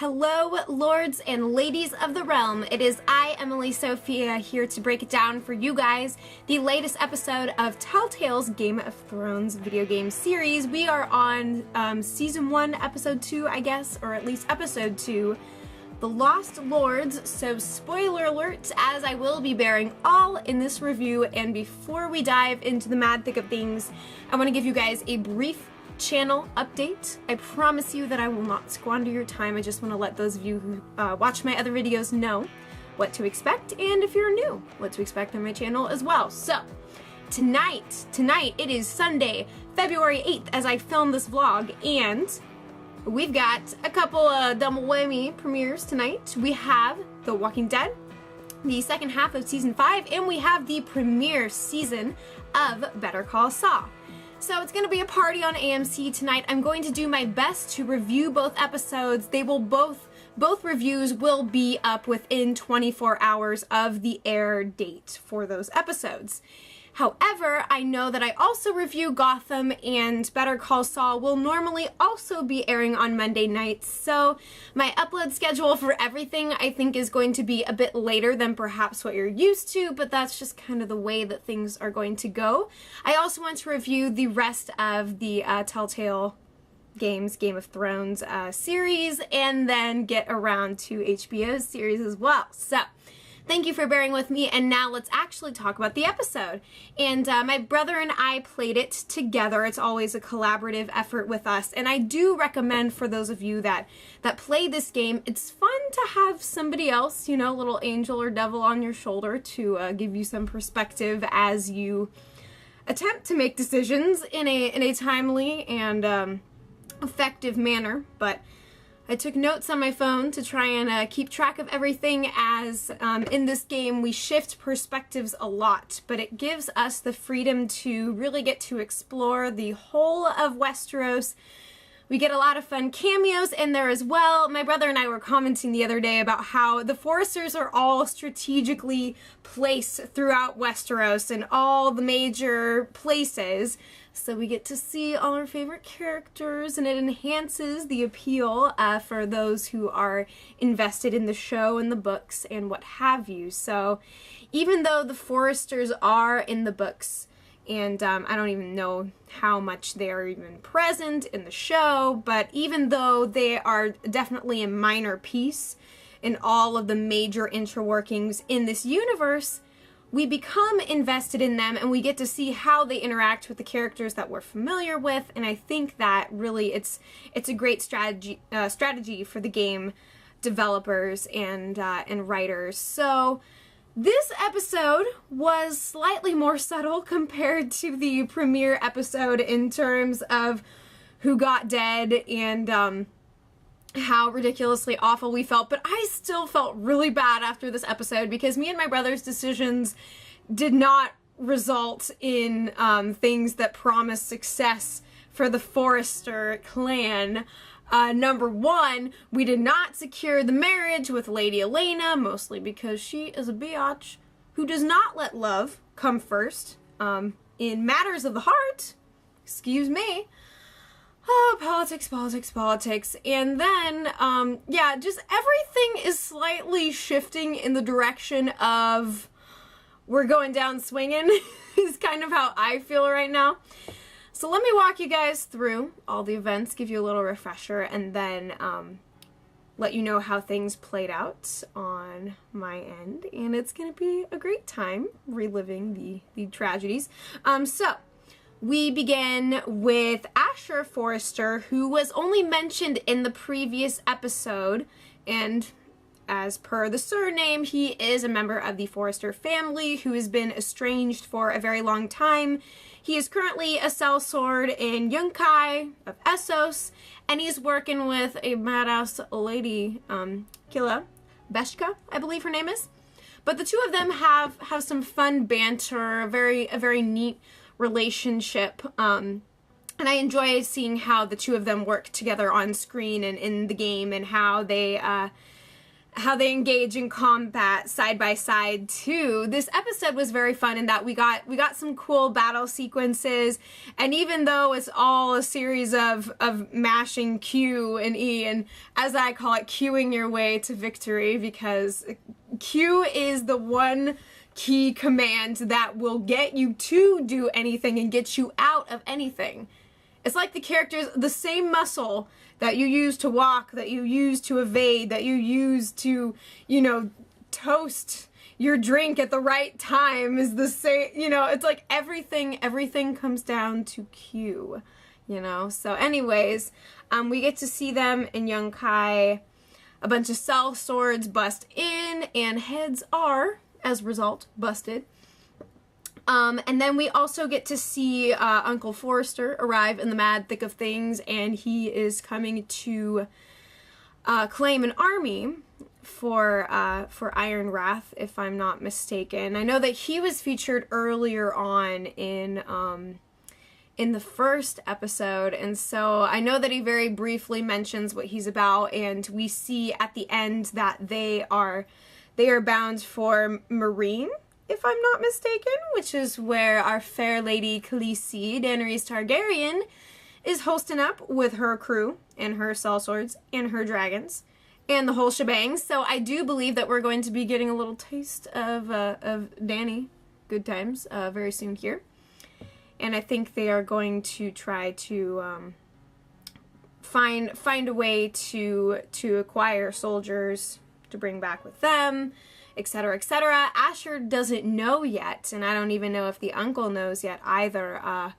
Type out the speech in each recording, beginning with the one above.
Hello, lords and ladies of the realm. It is I, Emily Sophia, here to break it down for you guys, the latest episode of Telltale's Game of Thrones video game series. We are on Season 1, Episode 2, I guess, or at least Episode 2, The Lost Lords, so spoiler alert, as I will be bearing all in this review. And before we dive into the mad thick of things, I want to give you guys a brief channel update. I promise you that I will not squander your time. I just want to let those of you who watch my other videos know what to expect, and if you're new, what to expect on my channel as well. So tonight it is Sunday, February 8th as I film this vlog, and we've got a couple of double whammy premieres tonight. We have The Walking Dead, the second half of Season 5, and we have the premiere season of Better Call Saul. So it's going to be a party on AMC tonight. I'm going to do my best to review both episodes. They will both reviews will be up within 24 hours of the air date for those episodes. However, I know that I also review Gotham, and Better Call Saul will normally also be airing on Monday nights, so my upload schedule for everything I think is going to be a bit later than perhaps what you're used to, but that's just kind of the way that things are going to go. I also want to review the rest of the Telltale Games Game of Thrones series, and then get around to HBO's series as well. So thank you for bearing with me, and now let's actually talk about the episode. And my brother and I played it together. It's always a collaborative effort with us, and I do recommend for those of you that play this game, it's fun to have somebody else, you know, little angel or devil on your shoulder to give you some perspective as you attempt to make decisions in a timely and effective manner. But I took notes on my phone to try and keep track of everything, as in this game we shift perspectives a lot, but it gives us the freedom to really get to explore the whole of Westeros. We get a lot of fun cameos in there as well. My brother and I were commenting the other day about how the Foresters are all strategically placed throughout Westeros in all the major places. So we get to see all our favorite characters, and it enhances the appeal for those who are invested in the show and the books and what have you. So even though the Foresters are in the books, and I don't even know how much they are even present in the show, but even though they are definitely a minor piece in all of the major interworkings in this universe, we become invested in them, and we get to see how they interact with the characters that we're familiar with. And I think that really it's a great strategy for the game developers and writers. So this episode was slightly more subtle compared to the premiere episode in terms of who got dead and how ridiculously awful we felt, but I still felt really bad after this episode because me and my brother's decisions did not result in things that promise success for the Forrester clan. Number one, we did not secure the marriage with Lady Elena, mostly because she is a biatch who does not let love come first in matters of the heart. Excuse me. Oh, politics. And then, yeah, just everything is slightly shifting in the direction of we're going down swinging is kind of how I feel right now. So let me walk you guys through all the events, give you a little refresher, and then let you know how things played out on my end. And it's going to be a great time reliving the tragedies. So we begin with Asher Forrester, who was only mentioned in the previous episode, and as per the surname, he is a member of the Forrester family who has been estranged for a very long time. He is currently a sellsword in Yunkai of Essos, and he's working with a badass lady, Killa Beshka, I believe her name is. But the two of them have some fun banter, a very neat relationship, and I enjoy seeing how the two of them work together on screen and in the game, and how they engage in combat side by side too. This episode was very fun in that we got some cool battle sequences, and even though it's all a series of mashing Q and E, and as I call it, queuing your way to victory, because Q is the one key command that will get you to do anything and get you out of anything. It's like the characters, the same muscle that you use to walk, that you use to evade, that you use to, you know, toast your drink at the right time is the same, you know, it's like everything comes down to Q, you know? So anyways, we get to see them in Young Kai. A bunch of cell swords bust in, and heads are, as a result, busted. And then we also get to see Uncle Forrester arrive in the mad thick of things, and he is coming to claim an army for Iron Wrath, if I'm not mistaken. I know that he was featured earlier on in the first episode, and so I know that he very briefly mentions what he's about, and we see at the end that they are bound for Marine, if I'm not mistaken, which is where our fair lady Khaleesi, Daenerys Targaryen, is hosting up with her crew and her sellswords and her dragons and the whole shebang. So I do believe that we're going to be getting a little taste of Dany good times very soon here. And I think they are going to try to find a way to acquire soldiers to bring back with them, etc., etc. Asher doesn't know yet, and I don't even know if the uncle knows yet either,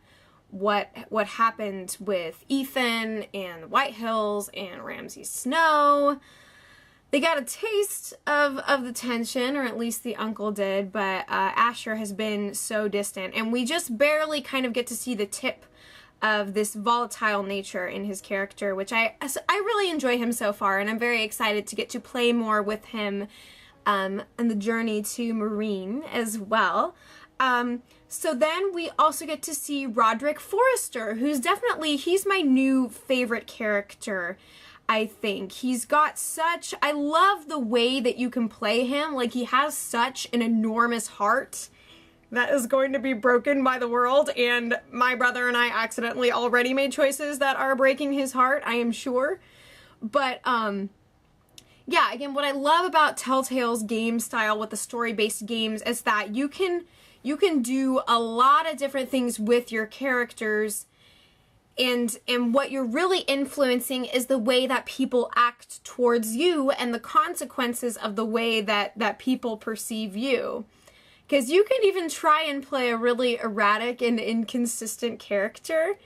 what happened with Ethan and the White Hills and Ramsay Snow. They got a taste of the tension, or at least the uncle did, but Asher has been so distant, and we just barely kind of get to see the tip of this volatile nature in his character, which I really enjoy him so far, and I'm very excited to get to play more with him and the journey to Marine as well. So then we also get to see Rodrik Forrester, who's he's my new favorite character, I think. He's got I love the way that you can play him. Like, he has such an enormous heart that is going to be broken by the world, and my brother and I accidentally already made choices that are breaking his heart, I am sure. But, yeah, again, what I love about Telltale's game style with the story-based games is that you can do a lot of different things with your characters, and what you're really influencing is the way that people act towards you and the consequences of the way that people perceive you. Because you can even try and play a really erratic and inconsistent character.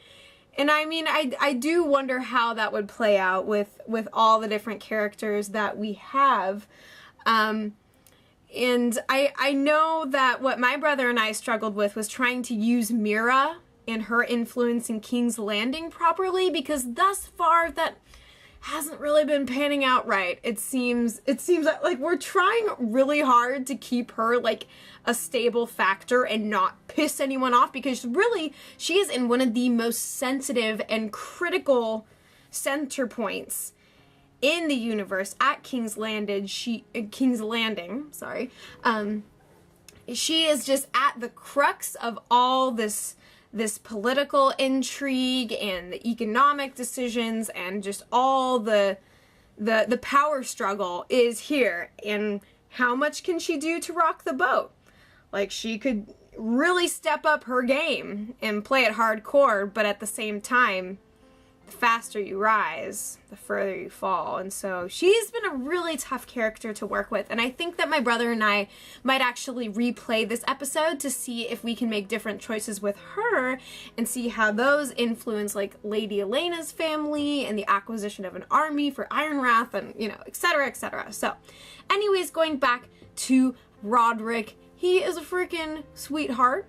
And I mean, I do wonder how that would play out with all the different characters that we have. And I know that what my brother and I struggled with was trying to use Mira and her influence in King's Landing properly, because thus far that hasn't really been panning out right. It seems like we're trying really hard to keep her like a stable factor and not piss anyone off, because really she is in one of the most sensitive and critical center points in the universe at King's Landing. She is just at the crux of all this political intrigue and the economic decisions, and just all the power struggle is here. And how much can she do to rock the boat? Like, she could really step up her game and play it hardcore, but at the same time, the faster you rise, the further you fall. And so she's been a really tough character to work with, and I think that my brother and I might actually replay this episode to see if we can make different choices with her and see how those influence like Lady Elena's family and the acquisition of an army for Iron Wrath, and you know, etc., etc. So anyways, going back to Rodrik, he is a freaking sweetheart,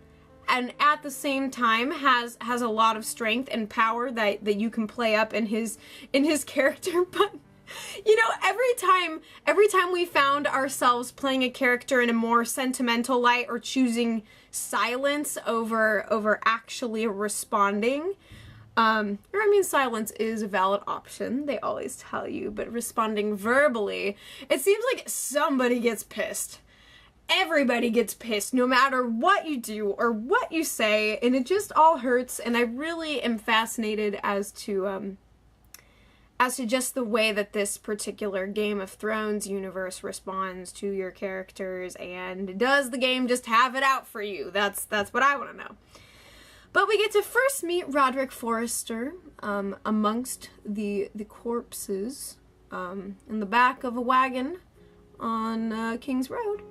and at the same time has a lot of strength and power that you can play up in his character. But you know, every time we found ourselves playing a character in a more sentimental light, or choosing silence over actually responding, Or I mean, silence is a valid option, they always tell you, but responding verbally, it seems like somebody gets pissed. Everybody gets pissed, no matter what you do or what you say, and it just all hurts, and I really am fascinated as to just the way that this particular Game of Thrones universe responds to your characters, and does the game just have it out for you? That's what I want to know. But we get to first meet Rodrik Forrester amongst the corpses in the back of a wagon on King's Road.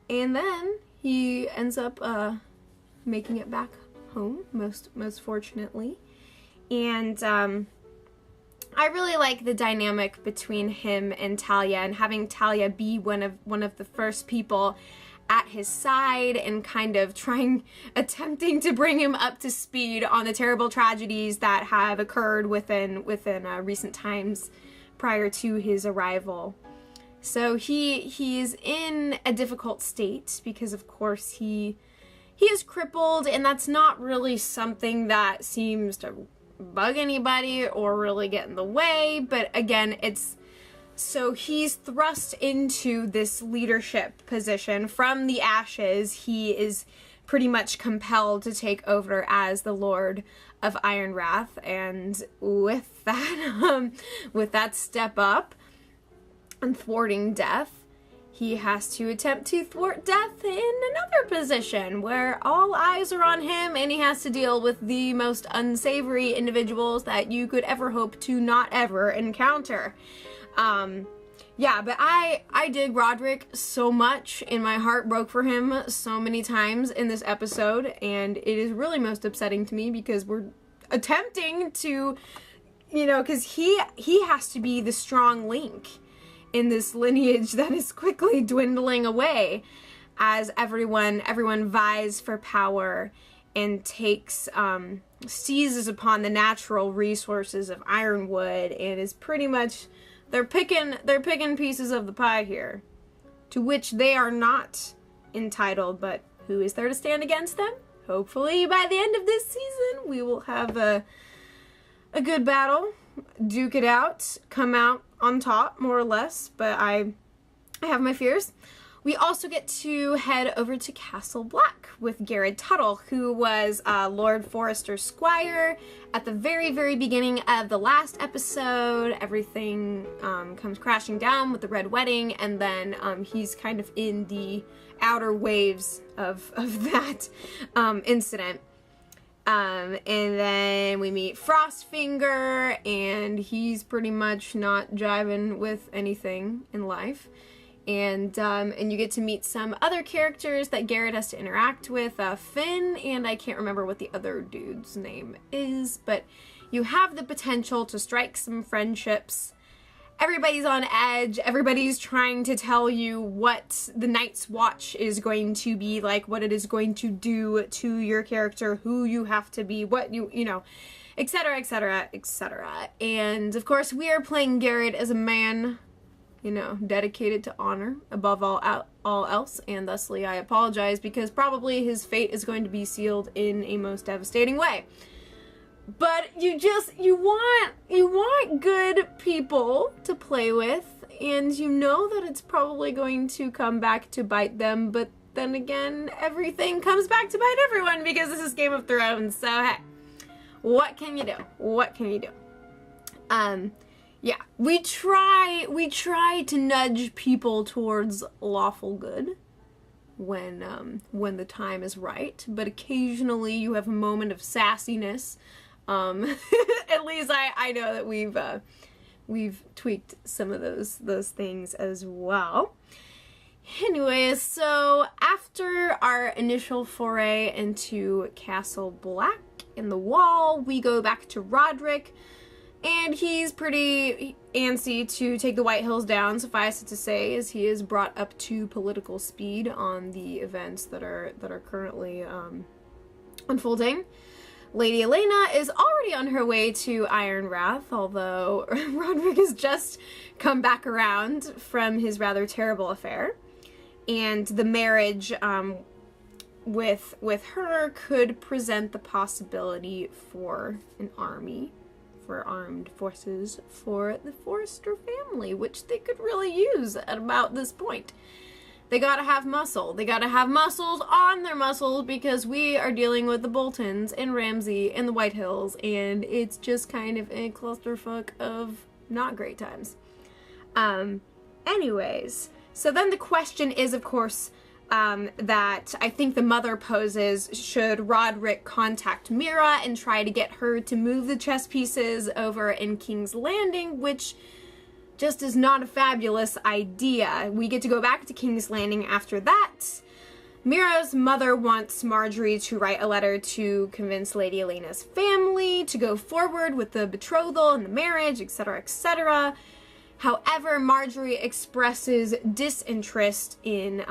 And then he ends up making it back home, most fortunately. And I really like the dynamic between him and Talia, and having Talia be one of the first people at his side and kind of attempting to bring him up to speed on the terrible tragedies that have occurred within recent times prior to his arrival. So he is in a difficult state because, of course, he is crippled, and that's not really something that seems to bug anybody or really get in the way. But again, so he's thrust into this leadership position from the ashes. He is pretty much compelled to take over as the Lord of Ironwrath, and with that step up and thwarting death, he has to attempt to thwart death in another position where all eyes are on him, and he has to deal with the most unsavory individuals that you could ever hope to not ever encounter. Yeah, but I dig Rodrik so much, and my heart broke for him so many times in this episode, and it is really most upsetting to me because we're attempting to, because he has to be the strong link in this lineage that is quickly dwindling away as everyone vies for power and seizes upon the natural resources of Ironwood, and is pretty much, they're picking pieces of the pie here, to which they are not entitled, but who is there to stand against them? Hopefully by the end of this season we will have a good battle, duke it out, come out on top, more or less, but I have my fears. We also get to head over to Castle Black with Gared Tuttle, who was Lord Forrester's squire at the very, very beginning of the last episode. Everything comes crashing down with the Red Wedding, and then he's kind of in the outer waves of that incident. And then we meet Frostfinger, and he's pretty much not jiving with anything in life. And you get to meet some other characters that Gared has to interact with, Finn, and I can't remember what the other dude's name is, but you have the potential to strike some friendships. Everybody's on edge. Everybody's trying to tell you what the Night's Watch is going to be like, what it is going to do to your character, who you have to be, what etc., etc., etc. And of course, we are playing Gared as a man, dedicated to honor above all else, and thusly I apologize because probably his fate is going to be sealed in a most devastating way. But you want good people to play with, and you know that it's probably going to come back to bite them, but then again, everything comes back to bite everyone because this is Game of Thrones, so hey, what can you do? What can you do? Yeah, we try to nudge people towards lawful good when the time is right, but occasionally you have a moment of sassiness. At least I know that we've tweaked some of those things as well. Anyways, so after our initial foray into Castle Black in the Wall, we go back to Rodrik, and he's pretty antsy to take the White Hills down, suffice it to say, as he is brought up to political speed on the events that are currently unfolding. Lady Elena is already on her way to Ironwrath, although Rodrik has just come back around from his rather terrible affair. And the marriage with her could present the possibility for an army, for armed forces for the Forrester family, which they could really use at about this point. They gotta have muscle. They gotta have muscles on their muscles, because we are dealing with the Boltons and Ramsay and the White Hills, and it's just kind of a clusterfuck of not great times. Anyways, so then the question is, of course, that I think the mother poses, should Rodrik contact Mira and try to get her to move the chess pieces over in King's Landing, which just is not a fabulous idea. We get to go back to King's Landing after that. Mira's mother wants Marjorie to write a letter to convince Lady Elena's family to go forward with the betrothal and the marriage, etc., etc. However, Marjorie expresses disinterest in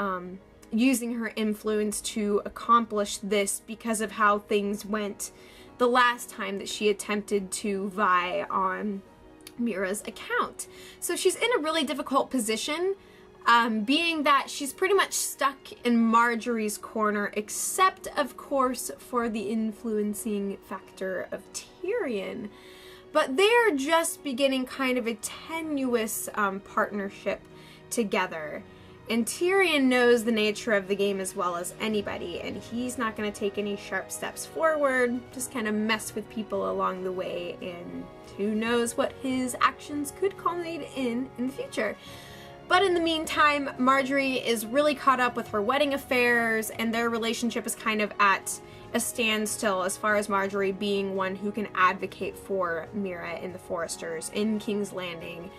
using her influence to accomplish this because of how things went the last time that she attempted to vie on Mira's account. So she's in a really difficult position, being that she's pretty much stuck in Marjorie's corner, except, of course, for the influencing factor of Tyrion. But they're just beginning kind of a tenuous partnership together. And Tyrion knows the nature of the game as well as anybody, and he's not going to take any sharp steps forward, just kind of mess with people along the way, and who knows what his actions could culminate in the future. But in the meantime, Marjorie is really caught up with her wedding affairs, and their relationship is kind of at a standstill as far as Marjorie being one who can advocate for Mira and the Forresters in King's Landing.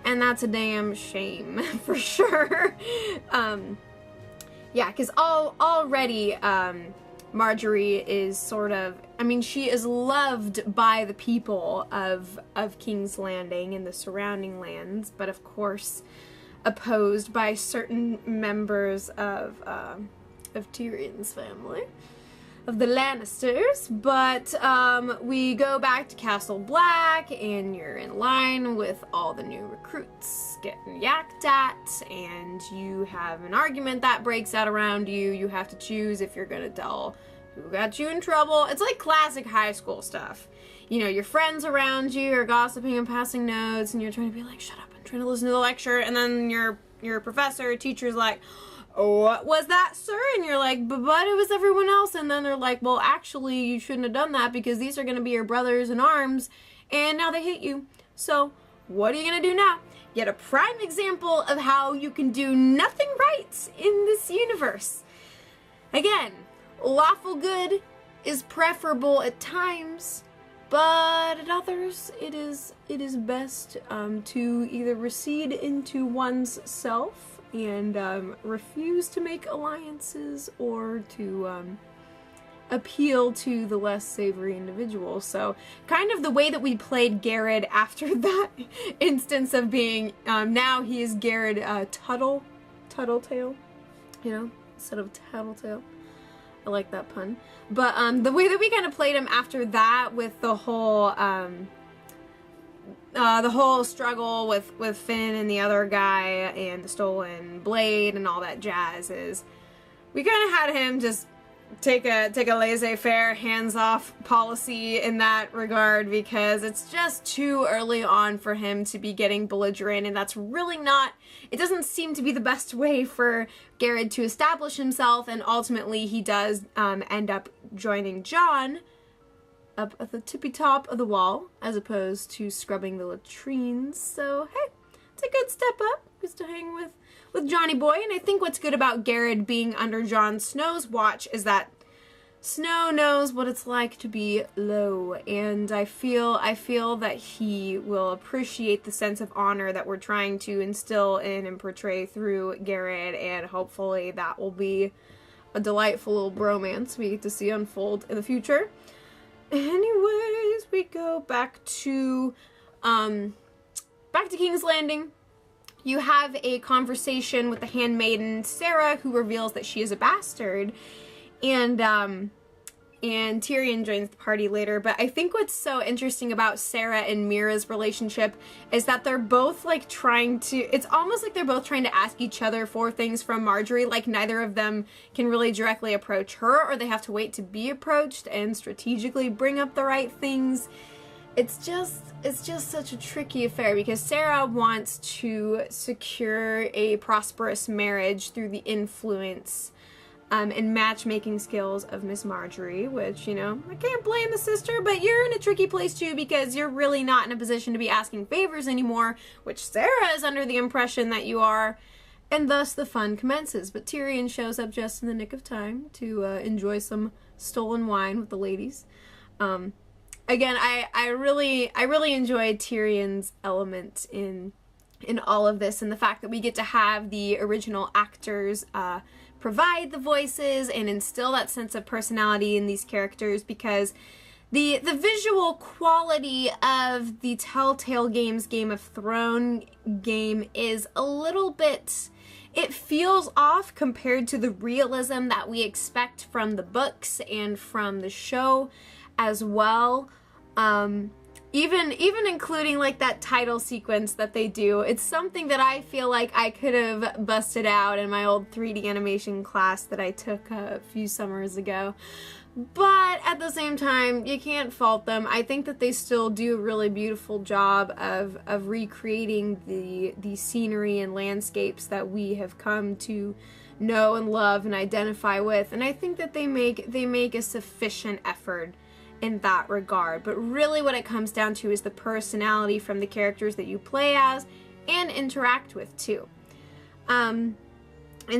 And that's a damn shame, for sure. Yeah, because already Marjorie is sort of, I mean, she is loved by the people of King's Landing and the surrounding lands, but of course opposed by certain members of Tyrion's family, of the Lannisters. But we go back to Castle Black, and you're in line with all the new recruits getting yacked at, and you have an argument that breaks out around you. You have to choose if you're gonna tell who got you in trouble. It's like classic high school stuff. You know, your friends around you are gossiping and passing notes, and you're trying to be like, shut up, I'm trying to listen to the lecture, and then your professor, teacher's like, what was that, sir? And you're like, but it was everyone else. And then they're like, well, actually, you shouldn't have done that, because these are going to be your brothers in arms, and now they hate you. So what are you going to do now? Yet a prime example of how you can do nothing right in this universe. Again, lawful good is preferable at times, but at others it is best to either recede into one's self and refuse to make alliances, or to appeal to the less savory individual. So kind of the way that we played Gared after that instance of being, now he is Gared Tuttletail, you know, instead of Tattletale. I like that pun. But the way that we kind of played him after that, with the whole struggle with Finn and the other guy and the stolen blade and all that jazz, is we kind of had him just take a laissez-faire, hands-off policy in that regard, because it's just too early on for him to be getting belligerent, and that's really not, it doesn't seem to be the best way for Gared to establish himself, and ultimately he does end up joining Jon up at the tippy top of the wall, as opposed to scrubbing the latrines. So hey, it's a good step up, just to hang with Johnny Boy. And I think what's good about Gared being under Jon Snow's watch is that Snow knows what it's like to be low, and I feel that he will appreciate the sense of honor that we're trying to instill in and portray through Gared, and hopefully that will be a delightful little bromance we get to see unfold in the future. Anyways, we go back to King's Landing. You have a conversation with the handmaiden Sarah, who reveals that she is a bastard, and and Tyrion joins the party later. But I think what's so interesting about Sarah and Mira's relationship is that they're both like trying to, it's almost like they're both trying to ask each other for things from Marjorie. Like neither of them can really directly approach her, or they have to wait to be approached and strategically bring up the right things. It's just such a tricky affair because Sarah wants to secure a prosperous marriage through the influence and matchmaking skills of Miss Marjorie, which, you know, I can't blame the sister, but you're in a tricky place too because you're really not in a position to be asking favors anymore, which Sarah is under the impression that you are, and thus the fun commences. But Tyrion shows up just in the nick of time to enjoy some stolen wine with the ladies. Again, I really enjoyed Tyrion's element in all of this, and the fact that we get to have the original actors provide the voices and instill that sense of personality in these characters, because the visual quality of the Telltale Games Game of Thrones game is a little bit, it feels off compared to the realism that we expect from the books and from the show as well. Even including like that title sequence that they do, it's something that I feel like I could have busted out in my old 3D animation class that I took a few summers ago. But at the same time, you can't fault them. I think that they still do a really beautiful job of recreating the scenery and landscapes that we have come to know and love and identify with. And I think that they make a sufficient effort in that regard. But really what it comes down to is the personality from the characters that you play as and interact with too. And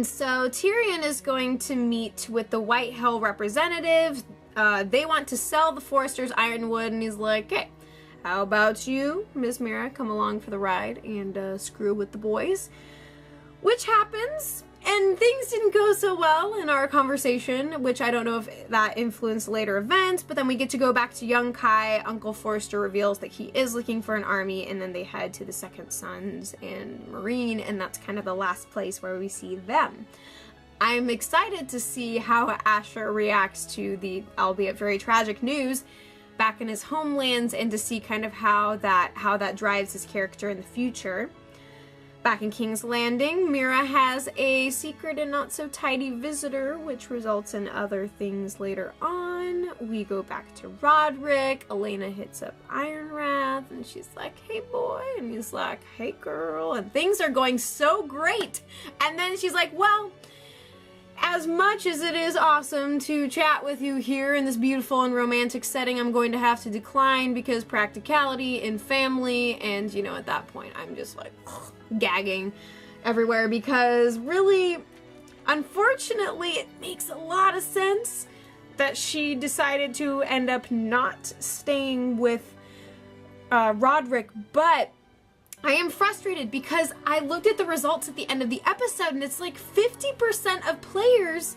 so Tyrion is going to meet with the Whitehall representatives. They want to sell the Foresters Ironwood, and he's like, hey, how about you, Miss Mira, come along for the ride and screw with the boys? Which happens. And things didn't go so well in our conversation, which I don't know if that influenced later events, but then we get to go back to young Kai. Uncle Forrester reveals that he is looking for an army, and then they head to the Second Sons and Marine, and that's kind of the last place where we see them. I'm excited to see how Asher reacts to the, albeit very tragic, news back in his homelands, and to see kind of how that drives his character in the future. Back in King's Landing, Mira has a secret and not so tidy visitor, which results in other things later on. We go back to Rodrik. Elena hits up Ironrath, and she's like, hey boy, and he's like, hey girl, and things are going so great. And then she's like, well, as much as it is awesome to chat with you here in this beautiful and romantic setting, I'm going to have to decline because practicality and family, and you know, at that point I'm just like gagging everywhere, because really, unfortunately, it makes a lot of sense that she decided to end up not staying with Rodrik, but I am frustrated because I looked at the results at the end of the episode, and it's like 50% of players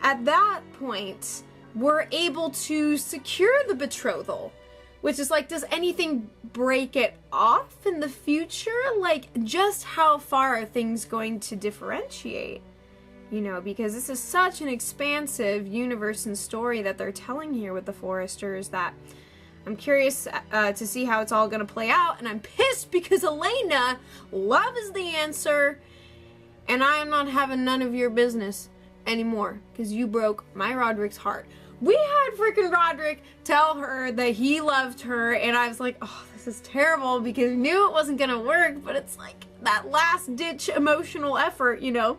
at that point were able to secure the betrothal, which is like, does anything break it off in the future? Like, just how far are things going to differentiate? You know, because this is such an expansive universe and story that they're telling here with the Foresters, that I'm curious to see how it's all going to play out, and I'm pissed because Elena loves the answer, and I am not having none of your business anymore, because you broke my Rodrik's heart. We had freaking Rodrik tell her that he loved her, and I was like, oh, this is terrible, because I knew it wasn't going to work, but it's like that last-ditch emotional effort, you know?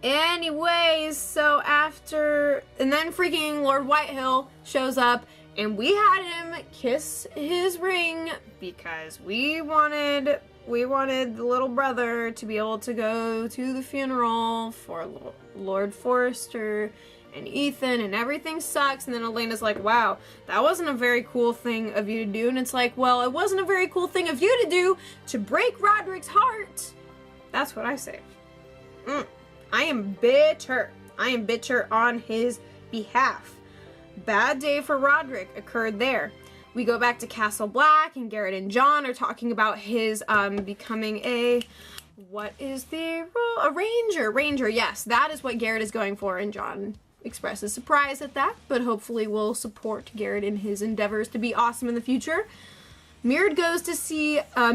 Anyways, so after, and then freaking Lord Whitehill shows up, and we had him kiss his ring because we wanted the little brother to be able to go to the funeral for Lord Forrester and Ethan, and everything sucks. And then Elena's like, wow, that wasn't a very cool thing of you to do. And it's like, well, it wasn't a very cool thing of you to do to break Rodrik's heart. That's what I say. I am bitter. I am bitter on his behalf. Bad day for Rodrik occurred there. We go back to Castle Black, and Gared and John are talking about his becoming a, what is the role? A ranger. Ranger, yes. That is what Gared is going for, and John expresses surprise at that, but hopefully will support Gared in his endeavors to be awesome in the future. Mira goes to see her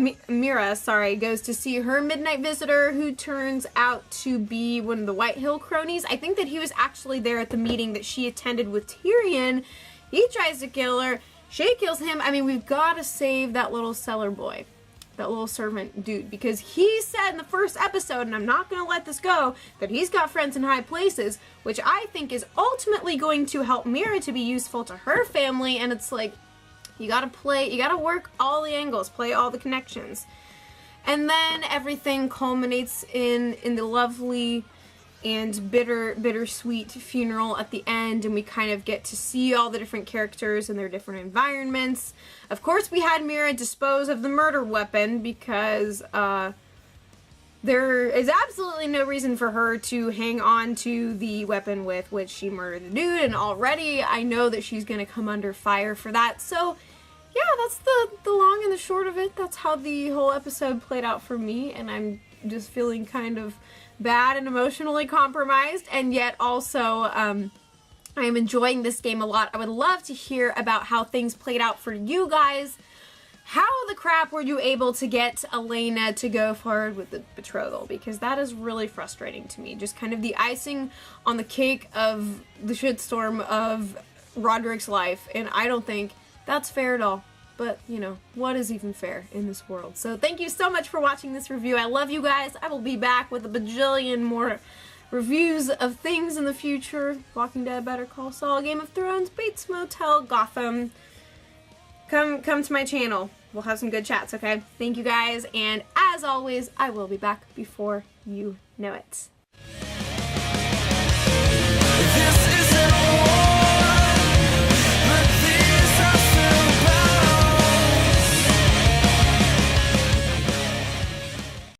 midnight visitor, who turns out to be one of the White Hill cronies. I think that he was actually there at the meeting that she attended with Tyrion. He tries to kill her. She kills him. I mean, we've got to save that little cellar boy, that little servant dude, because he said in the first episode, and I'm not going to let this go, that he's got friends in high places, which I think is ultimately going to help Mira to be useful to her family. And it's like, you gotta work all the angles, play all the connections. And then everything culminates in the lovely and bittersweet funeral at the end, and we kind of get to see all the different characters and their different environments. Of course, we had Mira dispose of the murder weapon, because there is absolutely no reason for her to hang on to the weapon with which she murdered the dude, and already I know that she's gonna come under fire for that. So yeah, that's the long and the short of it. That's how the whole episode played out for me, and I'm just feeling kind of bad and emotionally compromised, and yet also I am enjoying this game a lot. I would love to hear about how things played out for you guys. How the crap were you able to get Elena to go forward with the betrothal? Because that is really frustrating to me. Just kind of the icing on the cake of the shitstorm of Rodrik's life, and I don't think that's fair at all. But, you know, what is even fair in this world? So thank you so much for watching this review. I love you guys. I will be back with a bajillion more reviews of things in the future. Walking Dead, Better Call Saul, Game of Thrones, Bates Motel, Gotham. Come to my channel. We'll have some good chats, okay? Thank you guys, and as always, I will be back before you know it.